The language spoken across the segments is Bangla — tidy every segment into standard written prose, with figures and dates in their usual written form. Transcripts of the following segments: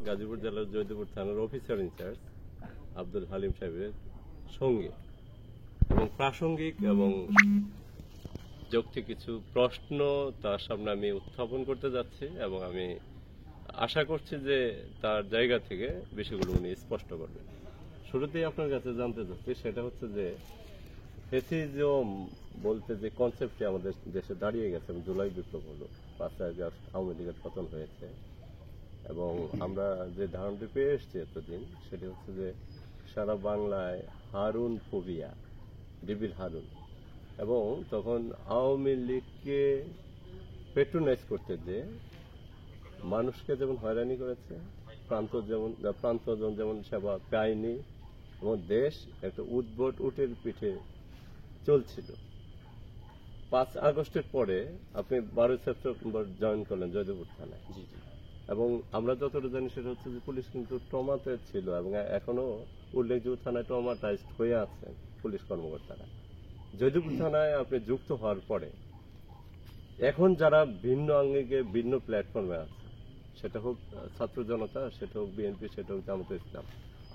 গাজীপুর জেলার জয়দেবপুর থানার অফিসার ইনচার্জ আব্দুল হালিম সাহেবের সঙ্গে এবং প্রাসঙ্গিক এবং যৌক্তিক কিছু প্রশ্ন তার সামনে আমি উত্থাপন করতে যাচ্ছি এবং আমি আশা করছি যে তার জায়গা থেকে বিষয়গুলো উনি স্পষ্ট করবেন। শুরুতেই আপনার কাছে জানতে চাচ্ছি সেটা হচ্ছে যে ফ্যাসিজম বলতে যে কনসেপ্টটি আমাদের দেশে দাঁড়িয়ে গেছে, জুলাই বিপ্লব হলো, 5 আগস্ট আওয়ামী লীগের পতন হয়েছে এবং আমরা যে ধারণাটি পেয়ে এসছি এতদিন সেটি হচ্ছে যে সারা বাংলায় হারুন ফোবিয়া, ডিবির হারুন, এবং তখন আওয়ামী লীগকে পেট্রোনাইজ করতে যে মানুষকে যেমন হয়রানি করেছে, প্রান্তজন যেমন সেবা পায়নি এবং দেশ একটা উদ্ভট উটের পিঠে চলছিল। 5 আগস্টের পরে আপনি 12 সেপ্টেম্বর জয়েন করলেন জয়দেবপুর থানায় এবং আমরা যতটা জানি সেটা হচ্ছে যে পুলিশ কিন্তু ট্রমাতে ছিল এবং এখনো উল্লেখযোগ্য থানায় ট্রমাটাইজড হয়ে আছেন পুলিশ কর্মকর্তারা। জয়দেবপুর থানায় আপনি যুক্ত হওয়ার পরে এখন যারা ভিন্ন আঙ্গিকে ভিন্ন প্ল্যাটফর্মে আছে, সেটা হোক ছাত্র জনতা, সেটা হোক বিএনপি, সেটা হোক জামাতে ইসলাম,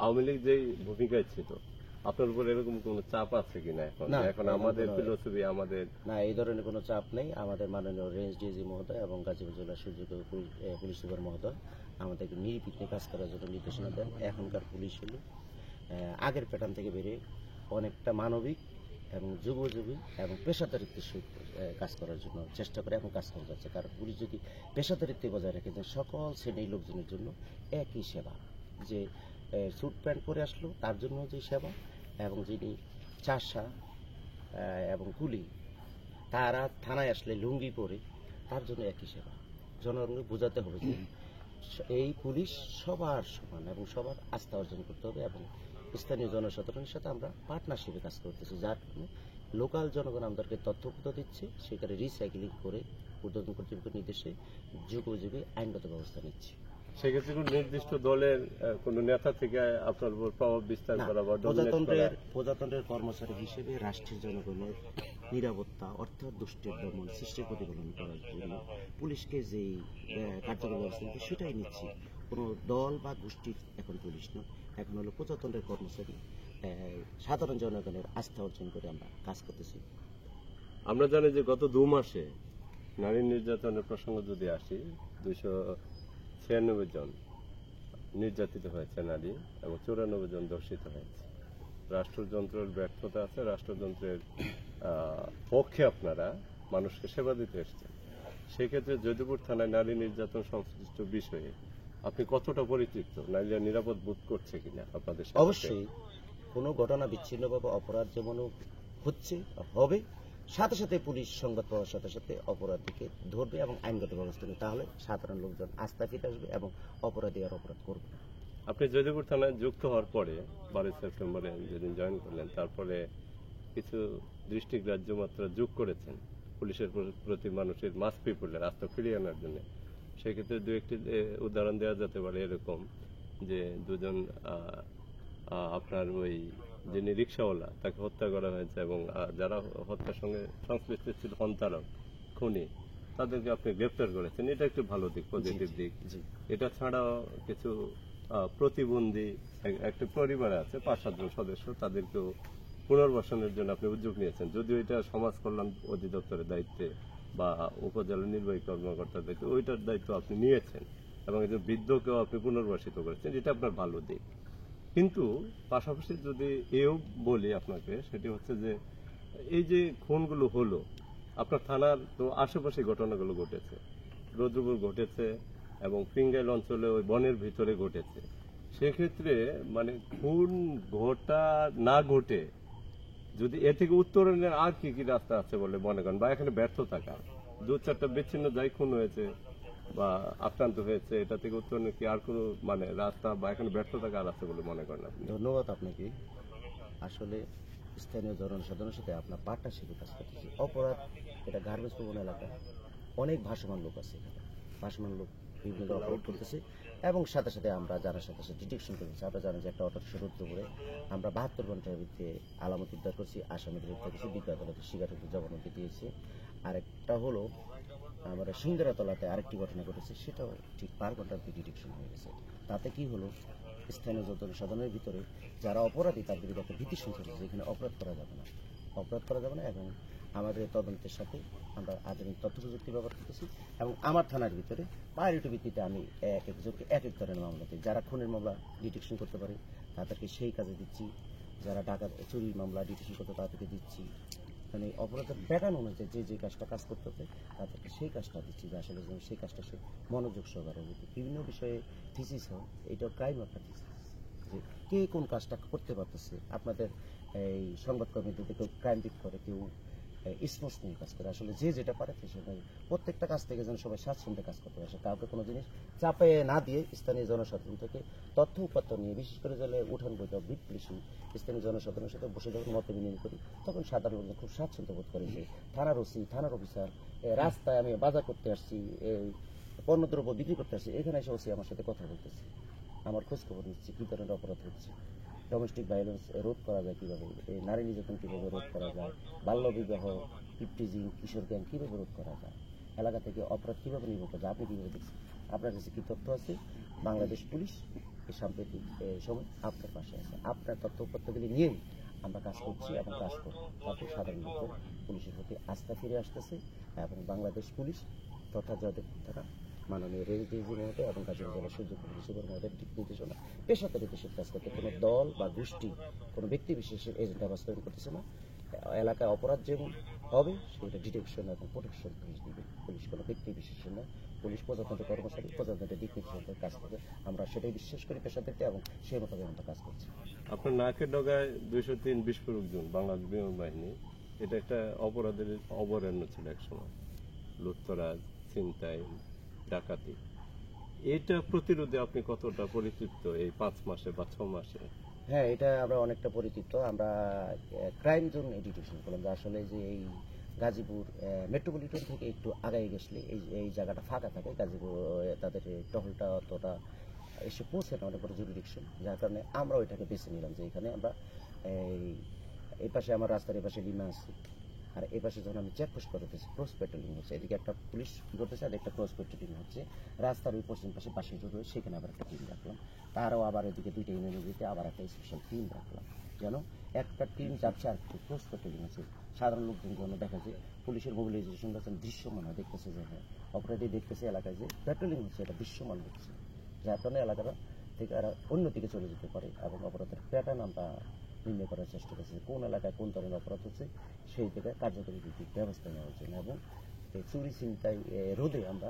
আওয়ামী লীগ যেই ভূমিকায় ছিল, আপনার উপর এরকম কোন চাপ আছে কিনা? এখন আমাদের ফিলোসফি আমাদের না, এই ধরনের কোনো চাপ নেই। আমাদের মাননীয় রেঞ্জ ডিজি মহোদয় এবং গাজীপুর জেলা সুযোগ্য পুলিশ সুপার মহোদয় আমাদেরকে নির্বিঘ্নে কাজ করার জন্য নির্দেশনা দেন। এখনকার পুলিশ হলো আগের প্যাটার্ন থেকে বেরিয়ে অনেকটা মানবিক এবং যুগোপযোগী এবং পেশাদারিত্বের সহিত কাজ করার জন্য চেষ্টা করে এখন কাজ করে যাচ্ছে। কারণ পুলিশ যদি পেশাদারিত্ব বজায় রেখে দেন সকল শ্রেণীর লোকজনের জন্য একই সেবা, যে স্যুট প্যান্ট পরে আসলো তার জন্য যে সেবা, এবং যিনি চাষা এবং কুলি তারা থানায় আসলে লুঙ্গি পরে তার জন্য একই সেবা। জনগণকে বোঝাতে হবে যে এই পুলিশ সবার সমান এবং সবার আস্থা অর্জন করতে হবে এবং স্থানীয় জনসাধারণের সাথে আমরা পার্টনারশিপে কাজ করতেছি, যার কারণে লোকাল জনগণ আমাদেরকে তথ্যপত্র দিচ্ছে, সেখানে রিসাইক্লিং করে ঊর্ধ্বতন কর্তৃপক্ষের নির্দেশে যুগোপযোগী আইনগত ব্যবস্থা নিচ্ছি। সেক্ষেত্রে কোন নির্দিষ্ট দলের কোন নেতা থেকে আপনার উপর প্রভাব বিস্তার করা বা প্রজাতন্ত্রের কর্মচারী হিসেবে রাষ্ট্রের জনগণের নিরাপত্তা অর্থাৎ দুষ্টের দমন সৃষ্টির প্রতিফলন করার জন্য পুলিশকে যেই কার্যকর ব্যবস্থা নিচ্ছে সেটাই নিচ্ছি। কোনো দল বা গোষ্ঠীর এখন পুলিশ নয়, এখন হলো প্রজাতন্ত্রের কর্মচারী, সাধারণ জনগণের আস্থা অর্জন করে আমরা কাজ করতেছি। আমরা জানি যে গত 2 মাসে নারী নির্যাতনের প্রসঙ্গ যদি আসি, 296 জন নির্যাতিত হয়েছে নারী এবং 94 জন ধর্ষিত হয়েছে। রাষ্ট্রযন্ত্রের ব্যর্থতা আছে, রাষ্ট্রযন্ত্রের পক্ষে আপনারা মানুষকে সেবা দিতে এসছেন। সেক্ষেত্রে জয়দেবপুর থানায় নারী নির্যাতন সংশ্লিষ্ট বিষয়ে আপনি কতটা পরিতৃপ্ত? নারীরা নিরাপদ বোধ করছে কিনা আপনাদের? অবশ্যই কোনো ঘটনা বিচ্ছিন্নভাবে অপরাধ যেমন হচ্ছে হবে, সাথে সাথে পুলিশ সংবাদ পাওয়ার সাথে সাথে অপরাধীকে ধরবে এবং আইনগত ব্যবস্থা নেবে, তাহলে সাধারণ লোকজন আস্থা ফিরে আসবে এবং অপরাধী আর অপরাধ করবে। আপনি জয়দেবপুর থানায় যুক্ত হওয়ার পরে 12 সেপ্টেম্বরে যেদিন জয়েন করলেন, তারপরে কিছু দৃষ্টিগ্রাহ্য মাত্রা যোগ করেছেন পুলিশের প্রতি মানুষের মাস পিপুলের আস্থা ফিরিয়ে আনার জন্য। সেক্ষেত্রে 2-1টি উদাহরণ দেওয়া যেতে পারে এরকম যে 2 জন আপনার ওই যিনি রিক্সাওয়ালা তাকে হত্যা করা হয়েছে এবং যারা হত্যার সঙ্গে সংশ্লিষ্ট ছিল সন্তানক খুনি তাদেরকে আপনি গ্রেপ্তার করেছেন। এটা একটু ভালো দিক, পজিটিভ দিক। এটা ছাড়াও কিছু প্রতিবন্ধী একটা পরিবার আছে 5-7 জন সদস্য, তাদেরকেও পুনর্বাসনের জন্য আপনি উদ্যোগ নিয়েছেন। যদিও এটা সমাজ কল্যাণ অধিদপ্তরের দায়িত্বে বা উপজেলা নির্বাহী কর্মকর্তার দায়িত্ব, ওইটার দায়িত্ব আপনি নিয়েছেন এবং একজন বৃদ্ধকেও আপনি পুনর্বাসিত করেছেন, এটা আপনার ভালো দিক। কিন্তু পাশাপাশি যদি এও বলি আপনাকে, সেটি হচ্ছে যে এই যে খুনগুলো হলো আপনার থানার তো আশেপাশে ঘটনাগুলো ঘটেছে, রৌদ্রপুর ঘটেছে এবং ফিঙ্গাইল অঞ্চলে ওই বনের ভিতরে ঘটেছে। সেক্ষেত্রে মানে খুন ঘটা না ঘটে যদি এ থেকে উত্তরণের আর কি কি রাস্তা আছে বলে মনে করেন, বা এখানে ব্যর্থ থাকা 2-4টা বিচ্ছিন্ন যাই খুন হয়েছে বা আক্রান্ত হয়েছে, এটা থেকে উত্তরণের কি আর কোনো মানে রাস্তা বা এখানে ব্যর্থ থাকা আর আছে বলে মনে করেন আপনি? ধন্যবাদ আপনাকে। আসলে স্থানীয় জনসাধারণের সাথে আপনার পার্টনারশিপে কাজ করতেছি। অপরাধ এটা গার্বেজ প্রবণ এলাকা, অনেক ভাসমান লোক আছে এখানে, ভাসমান লোক বিভিন্ন অপরাধ করতেছে এবং সাথে সাথে আমরা যারা সাথে সাথে ডিটেকশন করেছি। আমরা জানি যে একটা অটোরিকশা রুদ্রপুরে আমরা 72 ঘন্টার ভিত্তিতে আলামত উদ্ধার করছি, আসামি গ্রেপ্তার করছি, বিজ্ঞ আদালতে স্বীকারোক্তি জবানবন্দি দিয়েছি। আরেকটা হলো আমরা সিংহেরাতলাতে আরেকটি ঘটনা ঘটেছে, সেটাও ঠিক 12 ঘন্টার ডিটেকশন হয়ে গেছে। তাতে কি হলো, স্থানীয় জনসাধারণের ভিতরে যারা অপরাধী তার বিরুদ্ধে একটা ভীতি সঞ্চার হচ্ছে, যেখানে অপরাধ করা যাবে না, এবং আমাদের এই তদন্তের সাথে আমরা আধুনিক তথ্য প্রযুক্তি ব্যবহার করতেছি। এবং আমার থানার ভিতরে প্রায়োরিটি ভিত্তিতে আমি এক একজনকে এক এক ধরনের মামলা দিই। যারা খুনের মামলা ডিটেকশন করতে পারে তাদেরকে সেই কাজে দিচ্ছি, যারা ডাকাত চুরির মামলা ডিটেকশন করতে তাদেরকে দিচ্ছি, মানে অপরাধের প্যাটার্ন অনুযায়ী যে কাজটা কাজ করতে হবে তাদেরকে সেই কাজটা দিচ্ছি, যে আসলে যেন সেই কাজটা সে মনোযোগ সহকারে বিভিন্ন বিষয়ে থিসিস হয়। এটা ক্রাইম একটা থিসিস, যে কে কোন কাজটা করতে পারতেছে। আপনাদের এই সংবাদকর্মীদের কেউ ক্রাইম পিক করে, কেউ স্পোর্টস নিয়ে কাজ করে, আসলে যে যেটা পারে সেটা প্রত্যেকটা কাজ থেকে যেন সবাই স্বাচ্ছন্দ্যে কাজ করতে পারে, কাউকে কোনো জিনিস চাপে না দিয়ে স্থানীয় জনসাধারণ থেকে তথ্য উপাত্ত নিয়ে, বিশেষ করে যারা উঠান বৈঠক বিট পুলিশিং স্থানীয় জনসাধারণের সাথে বসে যখন মত বিনিময় করি, তখন সাধারণ লোক খুব স্বাচ্ছন্দ্য বোধ করে যে থানার ওসি, থানার অফিসার, রাস্তায় আমি বাজার করতে আসছি, এই পণ্যদ্রব্য বিক্রি করতে আসছি, এখানে এসে ওসি আমার সাথে কথা বলতেছে, আমার খোঁজ খবর নিচ্ছে কী ধরনের অপরাধ হচ্ছে, ডোমেস্টিক ভায়োলেন্স রোধ করা যায় কীভাবে, এই নারী নির্যাতন কীভাবে রোধ করা যায়, বাল্যবিবাহ, ইপটিজিং, কিশোর গ্যাং কীভাবে রোধ করা যায়, এলাকা থেকে অপরাধ কীভাবে নির্ভর করা যায়, আপনি কীভাবে দেখছেন, আপনার কাছে কী তথ্য আছে, বাংলাদেশ পুলিশ এই সাম্প্রতিক সময় আপনার পাশে আছে, আপনার তথ্য উপাত্তগুলি নিয়েই আমরা কাজ করছি এবং কাজ করব, তাতে সাধারণ লোকের পুলিশের প্রতি আস্থা ফিরে আসতেছে। এবং বাংলাদেশ পুলিশ তথা যাদের তারা মাননীয় রেঞ্জ ডিজি মহোদয় এবং গাজীপুর জেলা সুযোগ পুলিশের মহোদয়ের দিক নির্দেশনা পেশাদারি দেশের কাজ করতে কোনো দল বা গোষ্ঠী, কোনো ব্যক্তি বিশেষের এজেন্ডা বাস্তবায়ন করতেছে না। এলাকায় অপরাধ যেমন হবে সেটা ডিটেকশন এবং প্রোটেকশন পুলিশ দিবে, পুলিশ কোনো ব্যক্তি বিশেষের না, পুলিশ প্রজাতন্ত্র কর্মচারী, প্রজাতন্ত্রের দিক নির্দেশনের কাজ করে, আমরা সেটাই বিশ্বাস করি পেশাদারিতে, এবং সেই মোতাবেক আমরা কাজ করছি। আপনার নাকের ডগায় 203 বিস্ফোরক জোন বাংলাদেশ বিমান বাহিনী, এটা একটা অপরাধের অভয়ারণ্য ছিল একসময়, লুটতরাজ, ছিনতাই, ডাকাতি। এটা প্রতিরোধে আপনি কতটা পরিতৃপ্ত এই 5 মাসে বা 6 মাসে? হ্যাঁ, এটা আমরা অনেকটা পরিচিত। আমরা ক্রাইম জোন ডিটেকশন করলাম, যে আসলে যে এই গাজীপুর মেট্রোপলিটন থেকে একটু আগায় গেছলে এই জায়গাটা ফাঁকা থাকে, গাজীপুর তাদের টহলটা অতটা এসে পৌঁছে না, অনেক বড় জুরিডিকশন, যার কারণে আমরা ওইটাকে বেছে নিলাম, যে এখানে আমরা এই পাশে আমার রাস্তার এই পাশে লিমা আছে, আর এই পাশে যখন আমি চেকপোস্ট করতেছি ক্রস পেট্রোলিং হচ্ছে, এদিকে একটা পুলিশ কি করতেছে আর একটা ক্রস পেট্রোলিং হচ্ছে, রাস্তার ওই পশ্চিম পাশে বাসে জুড়ে সেখানে আবার একটা টিম রাখলাম, তারাও আবার এদিকে দুইটা ইউনিভার্সিটিতে আবার একটা স্পেশাল টিম রাখলাম, যেন একটা টিম যাচ্ছে আর একটু ক্রস পেট্রোলিং আছে, সাধারণ লোকজন যেন দেখা যায় পুলিশের মোবিলাইজেশন দৃশ্যমান হয়, দেখতেছে যে হ্যাঁ অপরাধী দেখতেছে এলাকায় যে পেট্রোলিং হচ্ছে, এটা দৃশ্যমান হচ্ছে, যার কারণে এলাকাটা থেকে এরা অন্যদিকে চলে যেতে পারে, এবং অপরাধের প্যাটার্ন আমরা নির্ণয় করার চেষ্টা করছি, কোন এলাকায় কোন ধরনের অপরাধ হচ্ছে সেই থেকে কার্যকরী ব্যবস্থা নেওয়ার জন্য। এবং এই চুরি ছিনতাই রোধে আমরা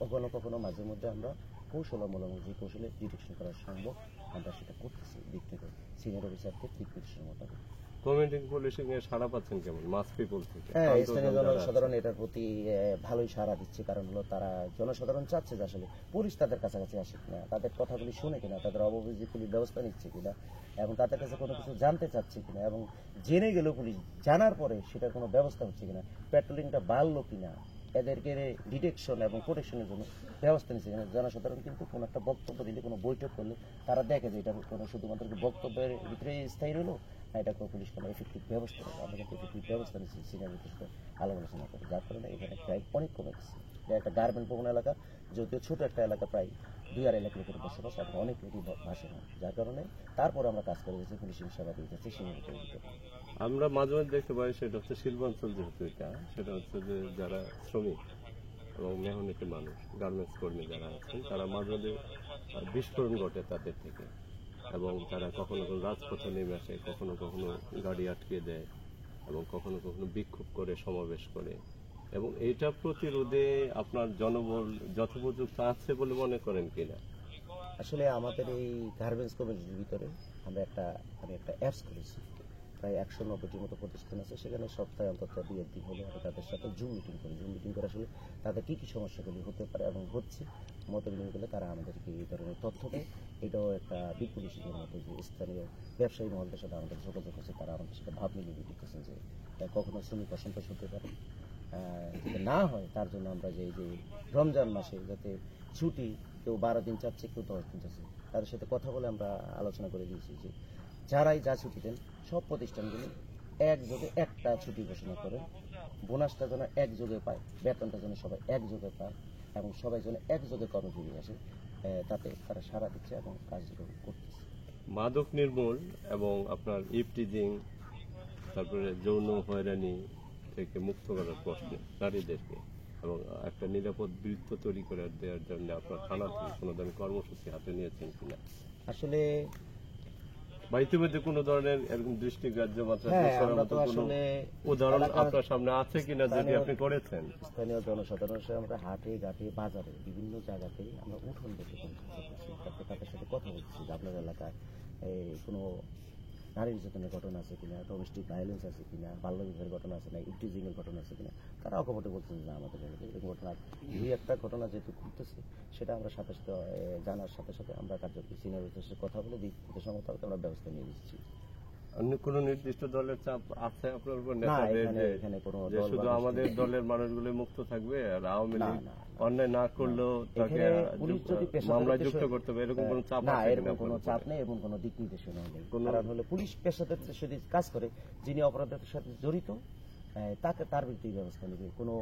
কখনো কখনো মাঝে মধ্যে আমরা কৌশলমূলক যে কৌশলে ডিটেকশন করা সম্ভব আমরা সেটা করতেছি, দিক থেকে সিনিয়র অফিসারকে দিক নির্দেশন মোতাবেক। কমিউনিটি পুলিশিং এর সাড়া পাচ্ছেন কেমন মাস পিপল থেকে? হ্যাঁ, স্থানীয় জনসাধারণ এটার প্রতি ভালোই সাড়া দিচ্ছে, কারণ হলো তারা জনসাধারণ চাচ্ছে যে আসলে পুলিশ তাদের কাছাকাছি আসে কিনা, তাদের কথাগুলি শুনে কিনা, তাদের অবভিজি পুলিশ ব্যবস্থা নিচ্ছে কিনা, এবং তাদের কাছে কোনো কিছু জানতে চাচ্ছে কিনা, এবং জেনে গেল পুলিশ জানার পরে সেটার কোনো ব্যবস্থা হচ্ছে কিনা, পেট্রোলিংটা বাড়লো কিনা, এদেরকে ডিটেকশন এবং প্রোটেকশনের জন্য ব্যবস্থা নিচ্ছে কিনা। জনসাধারণ কিন্তু কোনো একটা বক্তব্য দিলে, কোনো বৈঠক করলে তারা দেখে যে এটা কোনো শুধুমাত্র বক্তব্যের ভিতরে স্থায়ী রইলো, এটা কোনো পুলিশ কোনো এফেক্টিভ ব্যবস্থা নেই, আমরা কিন্তু এফেক্টিভ ব্যবস্থা নিচ্ছি সিনিয়রদের সাথে আলাপ আলোচনা করে, যার কারণে এখানে ক্রাইম অনেক কমে গেছে। এটা একটা গার্মেন্ট প্রবণ এলাকা, যদিও ছোট একটা এলাকা, প্রায় 2-2.5 লাখ লোকের বসবাস, এবং অনেক লোকই ভাষণ হয়, যার কারণে তারপর আমরা কাজ করে যাচ্ছি, পুলিশ সেবা দিয়ে যাচ্ছি সিনিয়রদের ভিতরে। আমরা মাঝে মাঝে দেখতে পাই সেটা হচ্ছে শিল্পাঞ্চল, যেহেতু সেটা হচ্ছে যে যারা শ্রমিক এবং মেহনতি মানুষ, গার্মেন্টস কর্মী যারা আছেন, তারা মাঝে মাঝে বিস্ফোরণ ঘটে তাদের থেকে, এবং তারা কখনো কখনো রাজপথে নেমে আসে, কখনো কখনো গাড়ি আটকে দেয়, এবং কখনো কখনো বিক্ষোভ করে, সমাবেশ করে। এবং এইটা প্রতিরোধে আপনার জনবল যথোপযুক্ত আছে বলে মনে করেন কিনা? আসলে আমাদের এই গার্মেন্টস কমিউনিটির ভিতরে আমি একটা অ্যাপস করেছি, প্রায় 190টির মতো প্রতিষ্ঠান আছে, সেখানে সপ্তাহে অন্তত 2-1 দিন হলে আমি তাদের সাথে জুম মিটিং করি। জুম মিটিং করে আসলে তাদের কী কী সমস্যাগুলি হতে পারে এবং হচ্ছে মত বিনিময় করলে তারা আমাদেরকে এই ধরনের তথ্য দেয়। এটাও একটা বিপুলিশিকের মতো, যে স্থানীয় ব্যবসায়ী মহলদের সাথে আমাদের যোগাযোগ হচ্ছে, তারা আমাদের সাথে ভাব মিলিয়ে দিতেছেন যে কখনো শ্রমিক অসন্তোষ হতে পারে, যদি না হয় তার জন্য আমরা যে রমজান মাসে যাতে ছুটি কেউ 12 দিন চাচ্ছে, কেউ 10 দিন চাচ্ছে, তাদের সাথে কথা বলে আমরা আলোচনা করে দিয়েছি যে যারাই যা ছুটি দেন সব প্রতিষ্ঠানগুলি একযোগে একটা ছুটি ঘোষণা করেন, বোনাসটা যেন একযোগে পায়, বেতনটা যেন সবাই একযোগে পায়, এবং সবাই যেন একযোগে কর্মজীবী আসে, তাতে তারা সাড়া দিচ্ছে এবং কাজগুলো করতেছে। মাদক নির্মূল এবং আপনার ইফটিজিং, তারপরে যৌন হয়রানি থেকে মুক্ত করার প্রশ্নে নারীদেরকে এবং একটা নিরাপদ বৃত্ত তৈরি করে দেওয়ার জন্য আপনার থানা থেকে কোনো ধরনের কর্মসূচি হাতে নিয়েছেন কিনা, আসলে বা ইতিমধ্যে কোনো ধরনের এরকম দৃষ্টিগ্রাহ্য মাত্রা হ্যাঁ, যোগ করার আমরা মতো তো কোনো আসলে উদাহরণ এলাকার আপনার সামনে আছে কিনা, যদি স্থানীয়- আপনি করেছেন? স্থানীয় জনসাধারণের সাথে আমরা হাটে ঘাটে বাজারে বিভিন্ন জায়গাতেই আমরা উঠোন দেখে করতেছি, তারপর তাদের সাথে কথা বলছি যে আপনার এলাকায় কোনো নারী নির্যাতনের ঘটনা আছে কিনা, ডোমেস্টিক ভায়োলেন্স আছে কিনা, বাল্যবিবাহের ঘটনা আছে না, ইফটিজিং এর ঘটনা আছে কিনা। তারা অকপটে বলতেছে যে আমাদের এলাকায় এরকম ঘটনা দুই একটা ঘটনা যেহেতু ঘটতেছে, সেটা আমরা সাথে সাথে জানার সাথে সাথে আমরা কার্যকরী সিনিয়র অফিসারের সাথে কথা বলে নির্দেশনা মোতাবেক আমরা ব্যবস্থা নিয়ে নিচ্ছি। অন্য কোনো নির্দিষ্ট দলের চাপ আছে আপনার উপর না, নেতাদের এখানে কোনো যে দল শুধু বা আমাদের দলের মানুষগুলো মুক্ত থাকবে আর আওয়ামী না, লীগ না, অন্যায় না করলেও তাকে এখানে পুলিশ যদি পেশাদারি মামলায় বিষয়- যুক্ত করতে হবে, এরকম কোনো চাপ না, আছে এরকম কিনা কোনো আপনার চাপ উপরে? নেই এবং কোনো দিক নির্দেশনা নেই। কোনো- কারণ হলো পুলিশ পেশাদার সাথে কাজ করে, যিনি অপরাধের সাথে জড়িত তাকে তার বিরুদ্ধে ব্যবস্থা নেবে। কোনো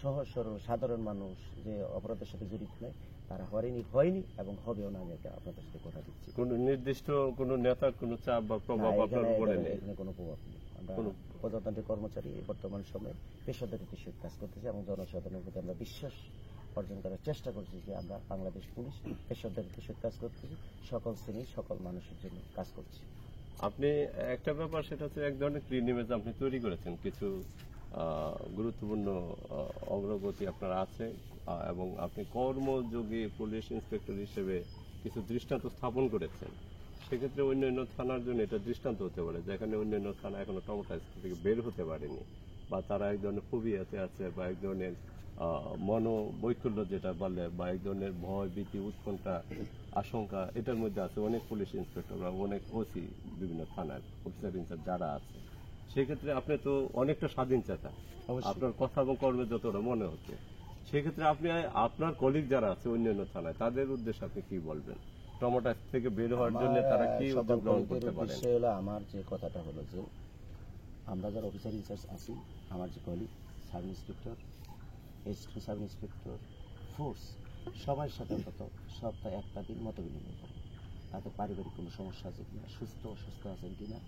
সহজ সরল সাধারণ মানুষ যে অপরাধের সাথে জড়িত নয়, তারা হয়নি এবং হবেও না, আমি এটা আপনাদের সাথে কথা দিচ্ছি। কোন নির্দিষ্ট কোন নেতার কোন চাপ বা না, প্রভাব আপনার উপরে নেই? এখানে কোনো প্রভাব নেই। আমরা কোনো- প্রজাতান্ত্রিক কর্মচারী বর্তমান সময়ে পেশাদারিত্বের সহিত কাজ করতেছি এবং জনসাধারণের প্রতি আমরা বিশ্বাস অর্জন করার চেষ্টা করছি যে আমরা বাংলাদেশ পুলিশ পেশাদারিত্বের সহিত কাজ করতেছি, সকল শ্রেণী সকল মানুষের জন্য কাজ করছি। আপনি একটা ব্যাপার, সেটা হচ্ছে এক ধরনের ক্লিন ইমেজ আপনি তৈরি করেছেন, কিছু গুরুত্বপূর্ণ অগ্রগতি আপনার আছে এবং আপনি কর্মযোগী পুলিশ ইন্সপেক্টর হিসেবে কিছু দৃষ্টান্ত স্থাপন করেছেন। সেক্ষেত্রে অন্যান্য থানার জন্য এটা দৃষ্টান্ত হতে পারে, যেখানে অন্যান্য থানা এখনো ট্রমাটাইজ থেকে বের হতে পারেনি, বা তারা এক ধরনের ফোবিয়াতে আছে, বা এক ধরনের মনোবৈকল্য যেটা বলে, বা এক ধরনের ভয় ভীতি উৎকণ্ঠা আশঙ্কা এটার মধ্যে আছে অনেক পুলিশ ইন্সপেক্টর বা অনেক ওসি বিভিন্ন থানার অফিসার ইনচার্জ যারা আছে। সেক্ষেত্রে আপনি তো অনেকটা স্বাধীনচেতা, অবশ্যই। আপনার কথা এবং কর্মে যতটা মনে হচ্ছে। সেক্ষেত্রে আপনি আপনার কলিগ যারা আছে অন্যান্য থানায়, তাদের উদ্দেশ্যে আপনি কি বলবেন? ট্রমাটাইজ থেকে বের হওয়ার জন্য তারা কি সকল উদ্যোগ গ্রহণ কলিগদের করতে পারেন? উদ্দেশ্যে হলো আমার যে কথাটা হলো যে আমরা যারা অফিসার ইনচার্জ আছি, আমার যে colleague sub inspector, SP sub inspector, force, সবার সাথে অন্তত সপ্তাহে একটা দিন মত বিনিময় করবো। তাতে পারিবারিক কোনো সমস্যা আছে কিনা, সুস্থ অসুস্থ আছেন কিনা,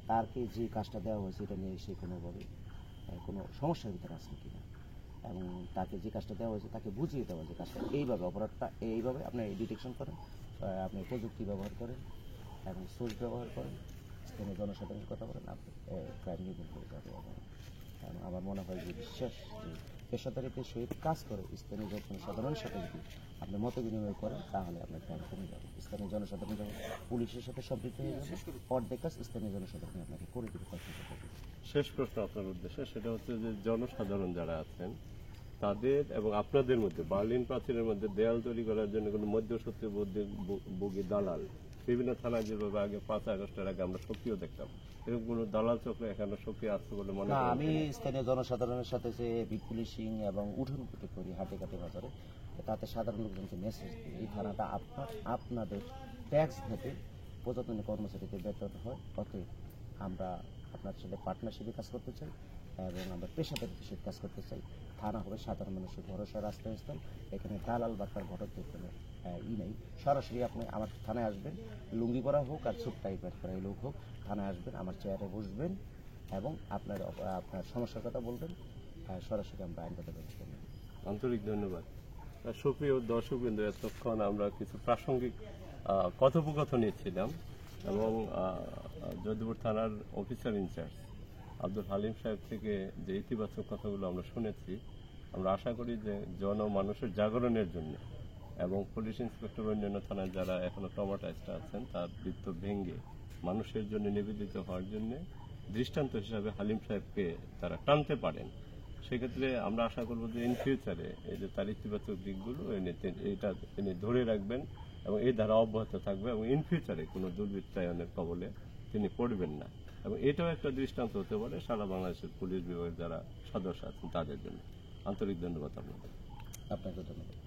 তারকে যে কাজটা দেওয়া হয়েছে এটা নিয়ে সে কোনোভাবে কোনো সমস্যার ভিতরে আছেন কিনা, এবং তাকে যে কাজটা দেওয়া হয়েছে তাকে বুঝিয়ে দেওয়া যে কাজটা এইভাবে, অপরাধটা এইভাবে আপনি ডিটেকশন করেন, আপনি প্রযুক্তি ব্যবহার করেন এবং সোর্স ব্যবহার করেন, স্থানীয় জনসাধারণের কথা বলেন, আপনি ক্রাইম নির্মূল করে যাবে। এবং আমার মনে হয় যে বিশ্বাস যে পেশাদারিত্বের সহিত কাজ করে স্থানীয় জনসাধারণের সাথে যদি আপনি মত বিনিময় করেন, তাহলে আপনার ক্রাইম কমে যাবে। স্থানীয় জনসাধারণ যখন পুলিশের সাথে সম্পৃক্ত হয়ে যাবে, অর্ধেক কাজ স্থানীয় জনসাধারণ আপনাকে করে দিতে পারবে। শেষ প্রশ্ন আপনার উদ্দেশ্যে, সেটা হচ্ছে যে জনসাধারণ যারা আছেন তাদের এবং আপনাদের মধ্যে বার্লিন প্রাচীরের মধ্যে দেয়াল তৈরি করার জন্য কোনো মধ্যস্বত্বভোগী দালাল বিভিন্ন থানায় যেভাবে আগে 5 আগস্টের আগে আমরা সক্রিয় দেখতাম, এরকম কোনো দালাল চক্র এখানে সক্রিয় আসছে বলে মনে না, করেন? আমি স্থানীয় জনসাধারণের সাথে যে বিট পুলিশিং এবং উঠোন প্রতি করি হাটে ঘাটে বাজারে, তাতে সাধারণ লোকজনকে মেসেজ দিই এই থানাটা আপনাদের ট্যাক্স ভেবে প্রজাতন্ত্র কর্মচারীদের বেতন হয়, অতএব আমরা আপনার সাথে পার্টনারশিপে কাজ করতে চাই এবং আমরা পেশাদারিত্বের সাথে কাজ করতে চাই। থানা হবে সাধারণ মানুষের ভরসার আশ্রয়স্থল, এখানে দালাল বাট্টার ঘটকদের কোনো নেই। সরাসরি আপনি আমার থানায় আসবেন, লুঙ্গি পরা হোক আর ছোট টাইপের করা লোক হোক, থানায় আসবেন, আমার চেয়ারে বসবেন এবং আপনার সমস্যার কথা বলবেন, সরাসরি আমরা আইনগত ব্যবস্থা নেব। আন্তরিক ধন্যবাদ। সুপ্রিয় দর্শকবৃন্দ, এতক্ষণ আমরা কিছু প্রাসঙ্গিক কথোপকথন নিচ্ছিলাম এবং যদুপুর থানার অফিসার ইনচার্জ আব্দুল হালিম সাহেব থেকে যে ইতিবাচক কথাগুলো আমরা শুনেছি, আমরা আশা করি যে জনমানুষের জাগরণের জন্য এবং পুলিশ ইন্সপেক্টর অন্যান্য থানায় যারা এখনো ট্রমাটাইজড আছেন তার বৃত্ত ভেঙে মানুষের জন্য নিবেদিত হওয়ার জন্য দৃষ্টান্ত হিসাবে হালিম সাহেবকে তারা টানতে পারেন। সেক্ষেত্রে আমরা আশা করব যে ইন ফিউচারে এই যে তার ইতিবাচক দিকগুলো এইটা তিনি ধরে রাখবেন এবং এই ধারা অব্যাহত থাকবে এবং ইন ফিউচারে কোনো দুর্বৃত্তায়নের কবলে তিনি পড়বেন না, এবং এটাও একটা দৃষ্টান্ত হতে পারে সারা বাংলাদেশের পুলিশ বিভাগের যারা সদস্য আছেন তাদের জন্য। আন্তরিক ধন্যবাদ আপনাদের। আপনাকে ধন্যবাদ।